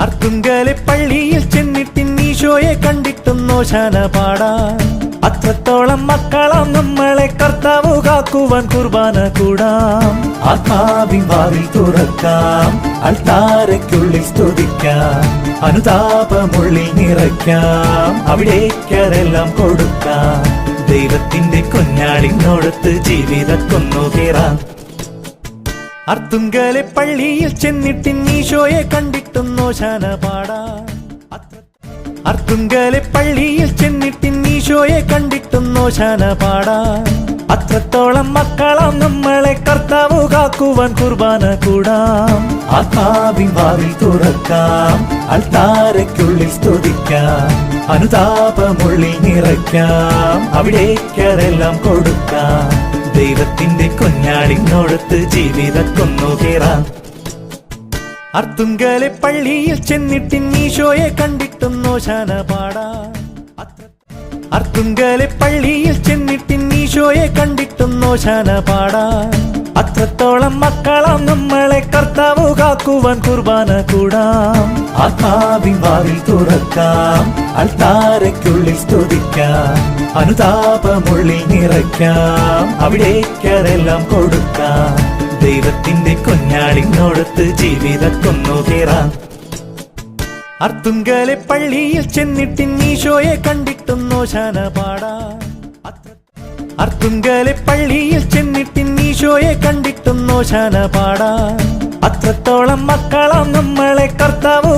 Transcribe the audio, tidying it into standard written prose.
അർത്തുങ്കലെ പള്ളിയിൽ ചെന്നിട്ടിൻ ഈശോയെ കണ്ടിട്ടും നോശാന പാടാം. അത്രത്തോളം മക്കളാം നമ്മളെ കർത്താവ് കാക്കുവാൻ കുർബാന കൂടാം. ആത്മാവിൻ വാതിൽ തുറക്കാം, അൾത്താരയ്ക്കുള്ളിൽ സ്തുതിക്കാം, അനുതാപമുള്ളിൽ നിറയ്ക്കാം, അവിടേക്കരെല്ലാം കൊടുക്കാം. ദൈവത്തിന്റെ കുഞ്ഞാടിനോടത്ത് ജീവിതക്കൊന്നു കയറാം. അർത്തുങ്കലെ പള്ളിയിൽ ചെന്നിട്ടിൻ ഈശോയെ കണ്ടിട്ടും നോശാന പാടാം. അർത്തുങ്കലെ പള്ളിയിൽ ചെന്നിട്ടിൻ ഈശോയെ കണ്ടിട്ടും നോശാന പാടാം. അത്രത്തോളം മക്കളാം നമ്മളെ കർത്താവ് കാക്കുവാൻ കുർബാന കൂടാം. ആത്മാവിൻ വാതിൽ തുറക്കാം, അൾത്താരയ്ക്കുള്ളിൽ സ്തുതിക്കാം, അനുതാപമുള്ളിൽ നിറയ്ക്കാം, അവിടേക്കരെല്ലാം കൊടുക്കാം. ദൈവത്തിന്റെ കുഞ്ഞാടിനോടത്ത് ജീവിതക്കൊന്നു കയറാം. അർത്തുങ്കലെ പള്ളിയിൽ ചെന്നിട്ടിൻ ഈശോയെ കണ്ടിട്ടും നോശാന പാടാം. അർത്തുങ്കലെ പള്ളിയിൽ ചെന്നിട്ടിൻ ഈശോയെ കണ്ടിട്ടും നോശാന പാടാം. അത്രത്തോളം മക്കളാം നമ്മളെ കർത്താവ് കാക്കുവാൻ കുർബാന കൂടാം. ആത്മാവിൻ വാതിൽ തുറക്കാം, അൾത്താരയ്ക്കുള്ളിൽ സ്തുതിക്കാം, അനുതാപമുള്ളിൽ നിറയ്ക്കാം, അവിടേക്കരെല്ലാം കൊടുക്കാം. ദൈവത്തിന്റെ കുഞ്ഞാടിനോടത്ത് ജീവിതക്കൊന്നു കയറാം. അർത്തുങ്കലെ പള്ളിയിൽ ചെന്നിട്ടിൻ ഈശോയെ കണ്ടിട്ടും നോശാന പാടാം. അർത്തുങ്കലെ പള്ളിയിൽ ചെന്നിട്ടിൻ ഈശോയെ കണ്ടിട്ടും നോശാന പാടാം. അത്രത്തോളം മക്കളാം നമ്മളെ കർത്താവ്